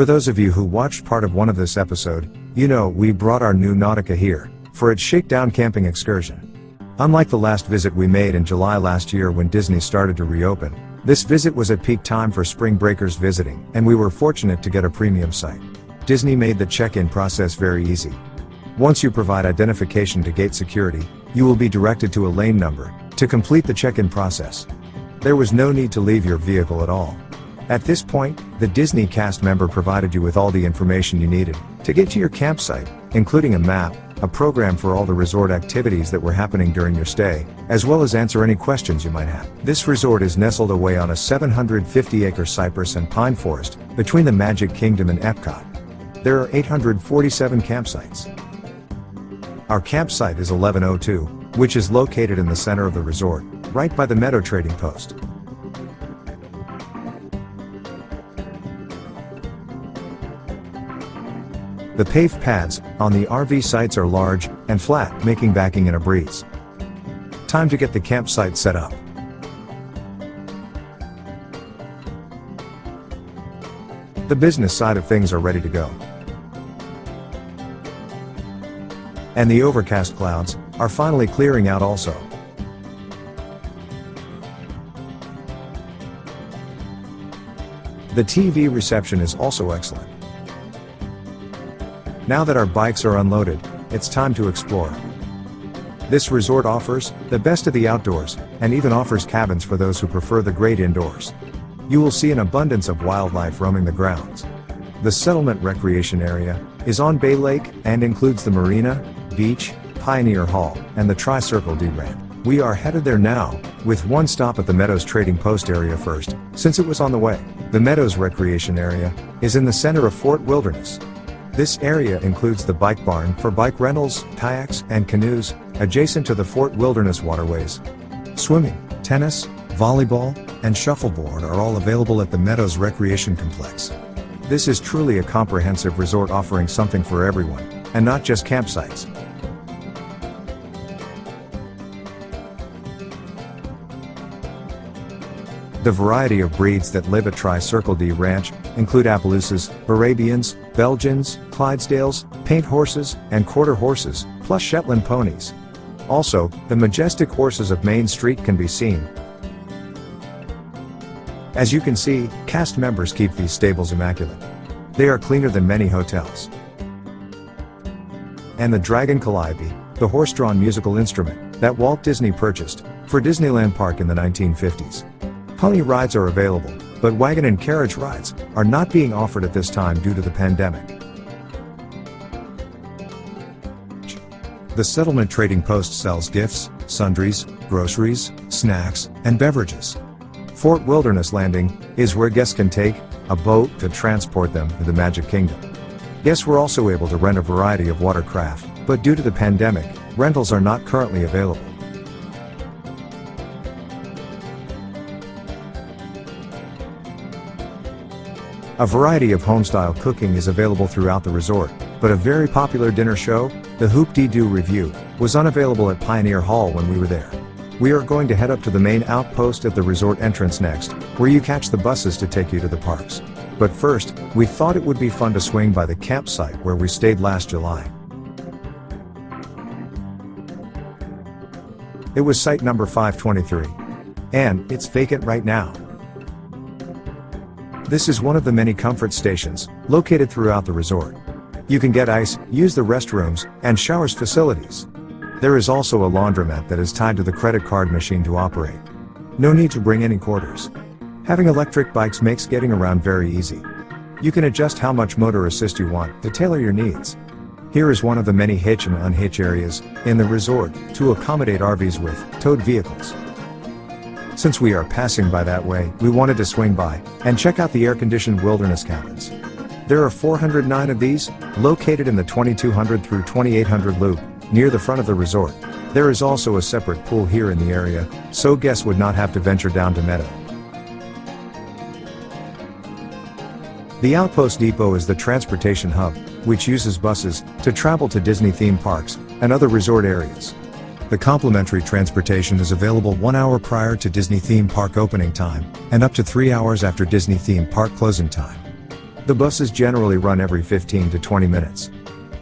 For those of you who watched part of one of this episode, you know we brought our new Nautica here for its shakedown camping excursion. Unlike the last visit we made in July last year when Disney started to reopen, this visit was at peak time for spring breakers visiting, and we were fortunate to get a premium site. Disney made the check-in process very easy. Once you provide identification to gate security, you will be directed to a lane number to complete the check-in process. There was no need to leave your vehicle at all. At this point, the Disney cast member provided you with all the information you needed to get to your campsite, including a map, a program for all the resort activities that were happening during your stay, as well as answer any questions you might have. This resort is nestled away on a 750-acre cypress and pine forest between the Magic Kingdom and Epcot. There are 847 campsites. Our campsite is 1102, which is located in the center of the resort, right by the Meadow Trading Post. The paved paths on the RV sites are large and flat, making backing in a breeze. Time to get the campsite set up. The business side of things are ready to go. And the overcast clouds are finally clearing out also. The TV reception is also excellent. Now that our bikes are unloaded, it's time to explore. This resort offers the best of the outdoors, and even offers cabins for those who prefer the great indoors. You will see an abundance of wildlife roaming the grounds. The settlement recreation area is on Bay Lake and includes the marina, beach, Pioneer Hall, and the Tri-Circle D ramp. We are headed there now, with one stop at the Meadows Trading Post area first, since it was on the way. The Meadows recreation area is in the center of Fort Wilderness. This area includes the bike barn for bike rentals, kayaks, and canoes, adjacent to the Fort Wilderness waterways. Swimming, tennis, volleyball, and shuffleboard are all available at the Meadows Recreation Complex. This is truly a comprehensive resort offering something for everyone, and not just campsites. The variety of breeds that live at Tri-Circle D Ranch include Appaloosas, Arabians, Belgians, Clydesdales, paint horses, and quarter horses, plus Shetland ponies. Also, the majestic horses of Main Street can be seen. As you can see, cast members keep these stables immaculate. They are cleaner than many hotels. And the Dragon Calliope, the horse-drawn musical instrument that Walt Disney purchased for Disneyland Park in the 1950s. Pony rides are available, but wagon and carriage rides are not being offered at this time due to the pandemic. The Settlement Trading Post sells gifts, sundries, groceries, snacks, and beverages. Fort Wilderness Landing is where guests can take a boat to transport them to the Magic Kingdom. Guests were also able to rent a variety of watercraft, but due to the pandemic, rentals are not currently available. A variety of homestyle cooking is available throughout the resort, but a very popular dinner show, the Hoop-Dee-Doo Review, was unavailable at Pioneer Hall when we were there. We are going to head up to the main outpost at the resort entrance next, where you catch the buses to take you to the parks. But first, we thought it would be fun to swing by the campsite where we stayed last July. It was site number 523. And it's vacant right now. This is one of the many comfort stations located throughout the resort. You can get ice, use the restrooms, and showers facilities. There is also a laundromat that is tied to the credit card machine to operate. No need to bring any quarters. Having electric bikes makes getting around very easy. You can adjust how much motor assist you want to tailor your needs. Here is one of the many hitch and unhitch areas in the resort to accommodate RVs with towed vehicles. Since we are passing by that way, we wanted to swing by and check out the air-conditioned wilderness cabins. There are 409 of these, located in the 2200 through 2800 loop, near the front of the resort. There is also a separate pool here in the area, so guests would not have to venture down to Meadow. The Outpost Depot is the transportation hub, which uses buses to travel to Disney theme parks and other resort areas. The complimentary transportation is available 1 hour prior to Disney theme park opening time, and up to 3 hours after Disney theme park closing time. The buses generally run every 15 to 20 minutes.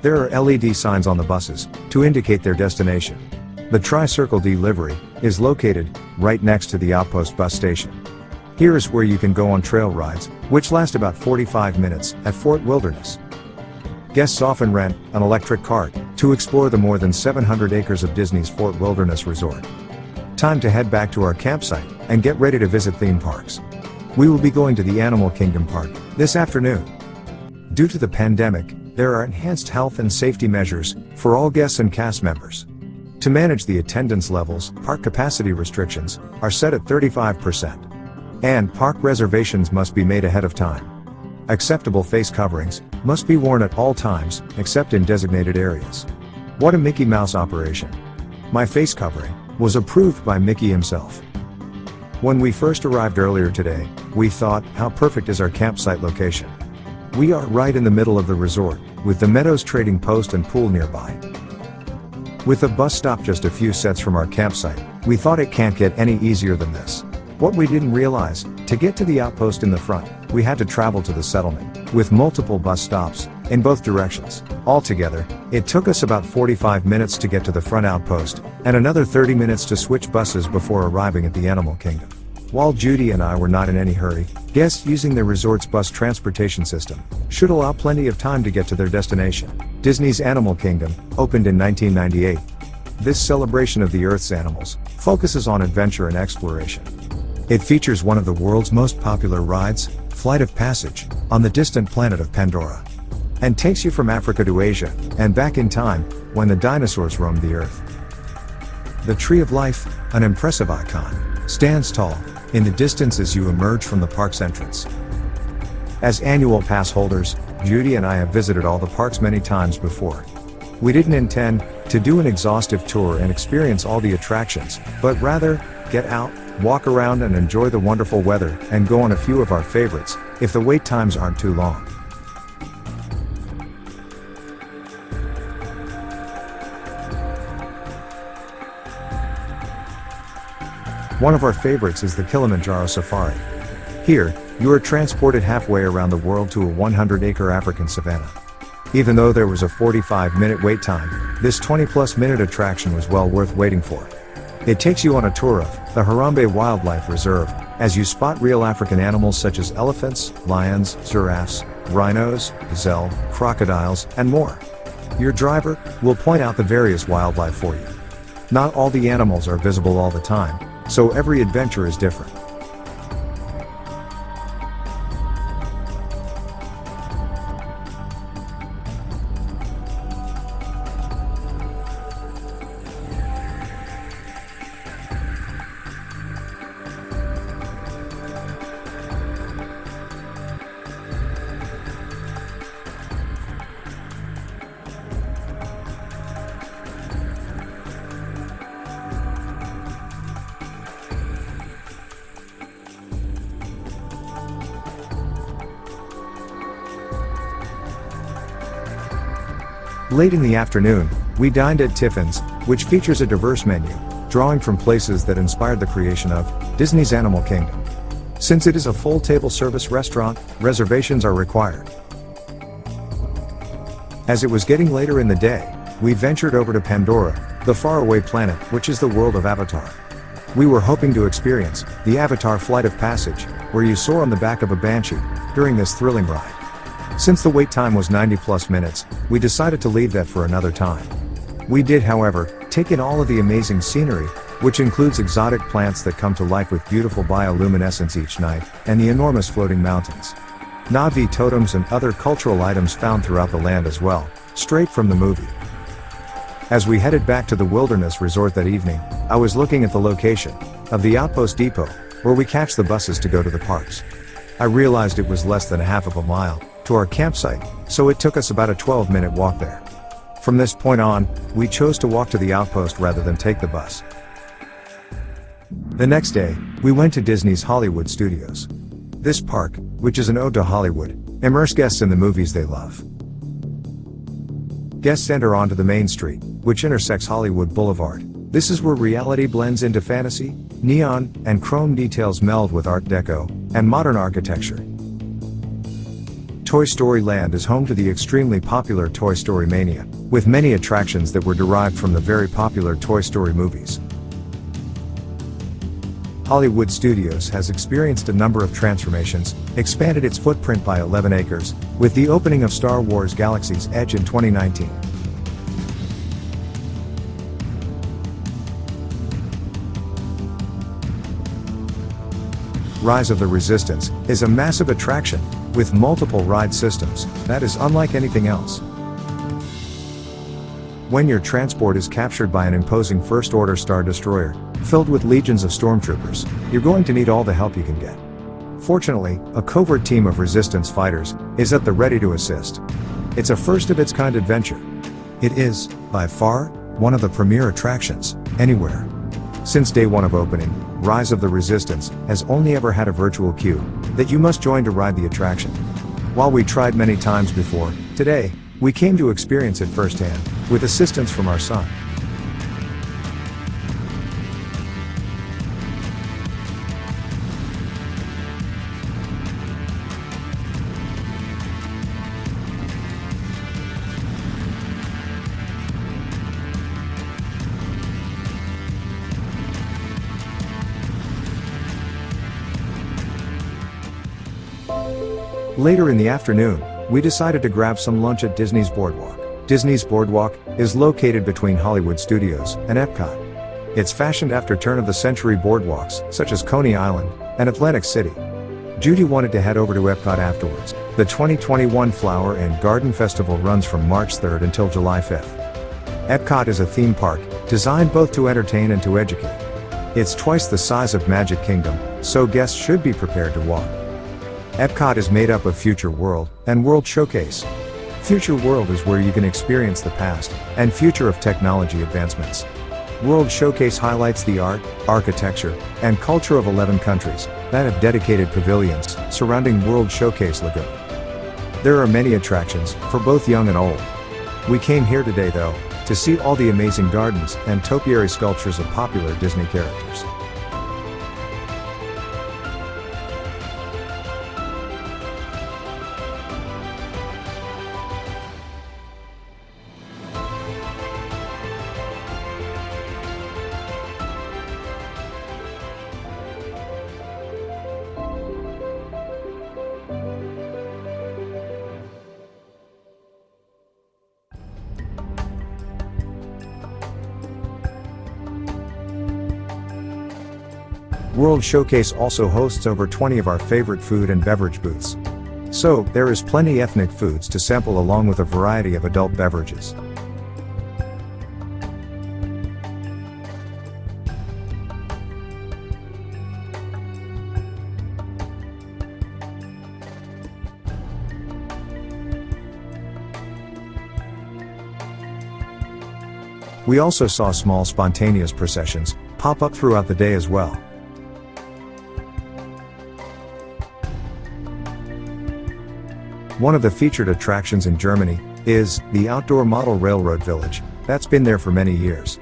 There are LED signs on the buses to indicate their destination. The Tri-Circle D livery is located right next to the Outpost bus station. Here is where you can go on trail rides, which last about 45 minutes at Fort Wilderness. Guests often rent an electric cart to explore the more than 700 acres of Disney's Fort Wilderness Resort. Time to head back to our campsite and get ready to visit theme parks. We will be going to the Animal Kingdom Park this afternoon. Due to the pandemic, there are enhanced health and safety measures for all guests and cast members. To manage the attendance levels, park capacity restrictions are set at 35%. And park reservations must be made ahead of time. Acceptable face coverings must be worn at all times, except in designated areas. What a Mickey Mouse operation. My face covering was approved by Mickey himself. When we first arrived earlier today, we thought, how perfect is our campsite location? We are right in the middle of the resort, with the Meadows Trading Post and pool nearby. With a bus stop just a few sets from our campsite, we thought it can't get any easier than this. What we didn't realize, to get to the outpost in the front, we had to travel to the settlement, with multiple bus stops, in both directions. Altogether, it took us about 45 minutes to get to the front outpost, and another 30 minutes to switch buses before arriving at the Animal Kingdom. While Judy and I were not in any hurry, guests using the resort's bus transportation system should allow plenty of time to get to their destination. Disney's Animal Kingdom opened in 1998. This celebration of the Earth's animals focuses on adventure and exploration. It features one of the world's most popular rides, Flight of Passage, on the distant planet of Pandora, and takes you from Africa to Asia, and back in time, when the dinosaurs roamed the Earth. The Tree of Life, an impressive icon, stands tall in the distance as you emerge from the park's entrance. As annual pass holders, Judy and I have visited all the parks many times before. We didn't intend to do an exhaustive tour and experience all the attractions, but rather, get out, walk around and enjoy the wonderful weather, and go on a few of our favorites, if the wait times aren't too long. One of our favorites is the Kilimanjaro Safari. Here, you are transported halfway around the world to a 100-acre African savanna. Even though there was a 45-minute wait time, this 20-plus minute attraction was well worth waiting for. It takes you on a tour of the Harambe Wildlife Reserve, as you spot real African animals such as elephants, lions, giraffes, rhinos, gazelle, crocodiles, and more. Your driver will point out the various wildlife for you. Not all the animals are visible all the time, so every adventure is different. Late in the afternoon, we dined at Tiffin's, which features a diverse menu, drawing from places that inspired the creation of Disney's Animal Kingdom. Since it is a full table service restaurant, reservations are required. As it was getting later in the day, we ventured over to Pandora, the faraway planet, which is the world of Avatar. We were hoping to experience the Avatar Flight of Passage, where you soar on the back of a banshee during this thrilling ride. Since the wait time was 90-plus minutes, we decided to leave that for another time. We did, however, take in all of the amazing scenery, which includes exotic plants that come to life with beautiful bioluminescence each night, and the enormous floating mountains. Na'vi totems and other cultural items found throughout the land as well, straight from the movie. As we headed back to the Wilderness Resort that evening, I was looking at the location of the Outpost Depot, where we catch the buses to go to the parks. I realized it was less than a half of a mile to our campsite, so it took us about a 12-minute walk there. From this point on, we chose to walk to the outpost rather than take the bus. The next day, we went to Disney's Hollywood Studios. This park, which is an ode to Hollywood, immerses guests in the movies they love. Guests enter onto the main street, which intersects Hollywood Boulevard. This is where reality blends into fantasy, neon, and chrome details meld with Art Deco and modern architecture. Toy Story Land is home to the extremely popular Toy Story Mania, with many attractions that were derived from the very popular Toy Story movies. Hollywood Studios has experienced a number of transformations, expanded its footprint by 11 acres, with the opening of Star Wars Galaxy's Edge in 2019. Rise of the Resistance is a massive attraction, with multiple ride systems, that is unlike anything else. When your transport is captured by an imposing First Order Star Destroyer, filled with legions of stormtroopers, you're going to need all the help you can get. Fortunately, a covert team of Resistance fighters is at the ready to assist. It's a first-of-its-kind adventure. It is, by far, one of the premier attractions, anywhere. Since day one of opening, Rise of the Resistance has only ever had a virtual queue that you must join to ride the attraction. While we tried many times before, today, we came to experience it firsthand, with assistance from our son. Later in the afternoon, we decided to grab some lunch at Disney's Boardwalk. Disney's Boardwalk is located between Hollywood Studios and Epcot. It's fashioned after turn-of-the-century boardwalks, such as Coney Island and Atlantic City. Judy wanted to head over to Epcot afterwards. The 2021 Flower and Garden Festival runs from March 3rd until July 5th. Epcot is a theme park, designed both to entertain and to educate. It's twice the size of Magic Kingdom, so guests should be prepared to walk. Epcot is made up of Future World and World Showcase. Future World is where you can experience the past and future of technology advancements. World Showcase highlights the art, architecture, and culture of 11 countries that have dedicated pavilions surrounding World Showcase Lagoon. There are many attractions for both young and old. We came here today, though, to see all the amazing gardens and topiary sculptures of popular Disney characters. World Showcase also hosts over 20 of our favorite food and beverage booths. So, there is plenty ethnic foods to sample along with a variety of adult beverages. We also saw small spontaneous processions pop up throughout the day as well. One of the featured attractions in Germany is the outdoor model railroad village that's been there for many years.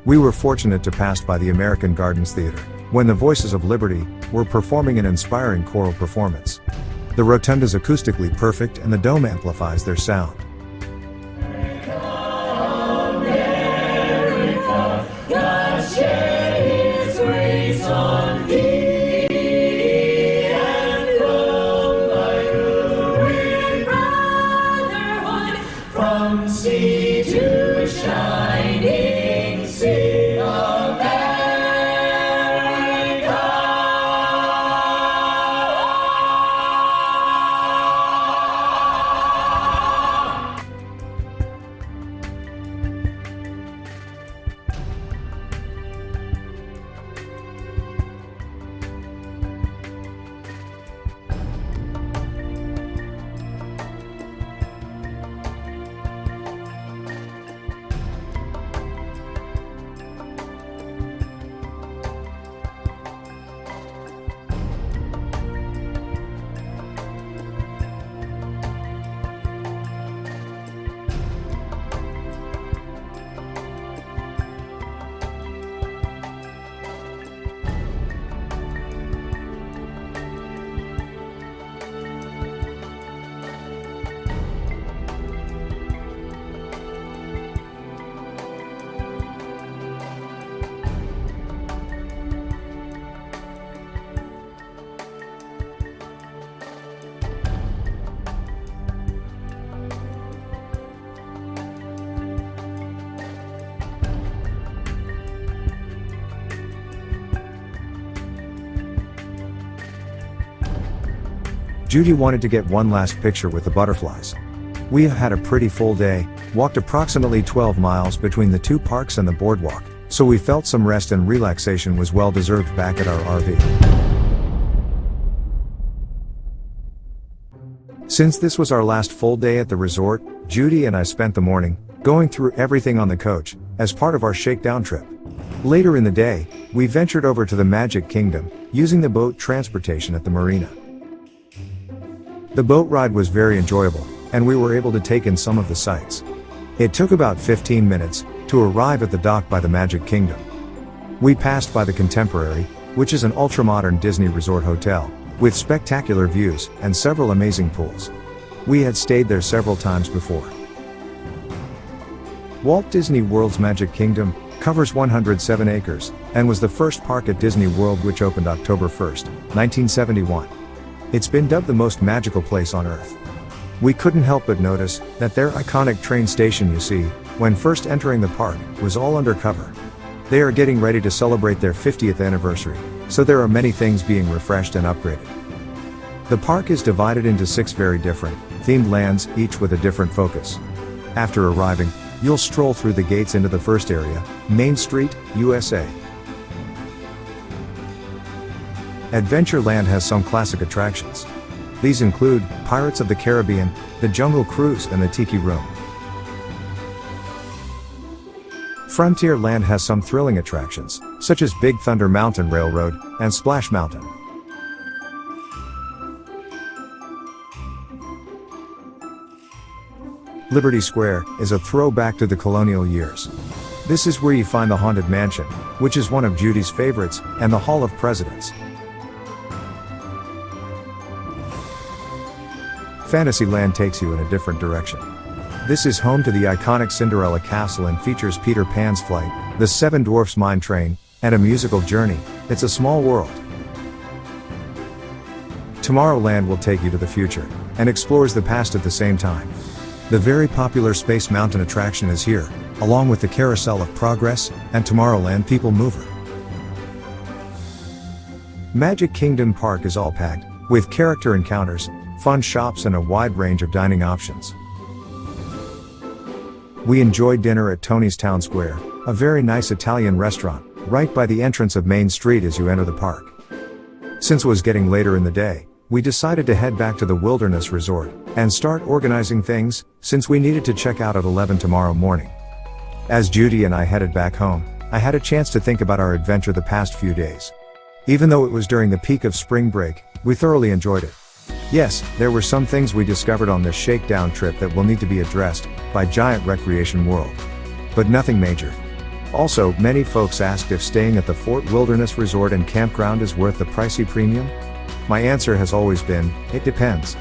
We were fortunate to pass by the American Gardens Theater when the Voices of Liberty were performing an inspiring choral performance. The rotunda's acoustically perfect and the dome amplifies their sound. America, God shed His grace on thee, and grow thy ruin brotherhood from sea to shining sea. Judy wanted to get one last picture with the butterflies. We have had a pretty full day, walked approximately 12 miles between the two parks and the boardwalk, so we felt some rest and relaxation was well deserved back at our RV. Since this was our last full day at the resort, Judy and I spent the morning going through everything on the coach as part of our shakedown trip. Later in the day, we ventured over to the Magic Kingdom, using the boat transportation at the marina. The boat ride was very enjoyable, and we were able to take in some of the sights. It took about 15 minutes to arrive at the dock by the Magic Kingdom. We passed by the Contemporary, which is an ultra-modern Disney resort hotel, with spectacular views and several amazing pools. We had stayed there several times before. Walt Disney World's Magic Kingdom covers 107 acres, and was the first park at Disney World which opened October 1, 1971. It's been dubbed the most magical place on Earth. We couldn't help but notice that their iconic train station you see, when first entering the park, was all undercover. They are getting ready to celebrate their 50th anniversary, so there are many things being refreshed and upgraded. The park is divided into 6 very different, themed lands, each with a different focus. After arriving, you'll stroll through the gates into the first area, Main Street, USA. Adventureland has some classic attractions. These include Pirates of the Caribbean, the Jungle Cruise, and the Tiki Room. Frontierland has some thrilling attractions, such as Big Thunder Mountain Railroad and Splash Mountain. Liberty Square is a throwback to the colonial years. This is where you find the Haunted Mansion, which is one of Judy's favorites, and the Hall of Presidents. Fantasyland takes you in a different direction. This is home to the iconic Cinderella Castle and features Peter Pan's flight, the Seven Dwarfs Mine Train, and a musical journey. It's a small world. Tomorrowland will take you to the future, and explores the past at the same time. The very popular Space Mountain attraction is here, along with the Carousel of Progress, and Tomorrowland People Mover. Magic Kingdom Park is all packed, with character encounters, fun shops and a wide range of dining options. We enjoyed dinner at Tony's Town Square, a very nice Italian restaurant, right by the entrance of Main Street as you enter the park. Since it was getting later in the day, we decided to head back to the Wilderness Resort, and start organizing things, since we needed to check out at 11 tomorrow morning. As Judy and I headed back home, I had a chance to think about our adventure the past few days. Even though it was during the peak of spring break, we thoroughly enjoyed it. Yes, there were some things we discovered on this shakedown trip that will need to be addressed by Giant Recreation World. But nothing major. Also, many folks asked if staying at the Fort Wilderness Resort and Campground is worth the pricey premium. My answer has always been, it depends.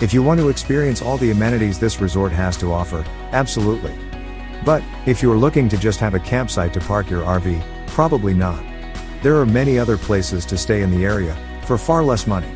If you want to experience all the amenities this resort has to offer, absolutely. But, if you're looking to just have a campsite to park your RV, probably not. There are many other places to stay in the area, for far less money.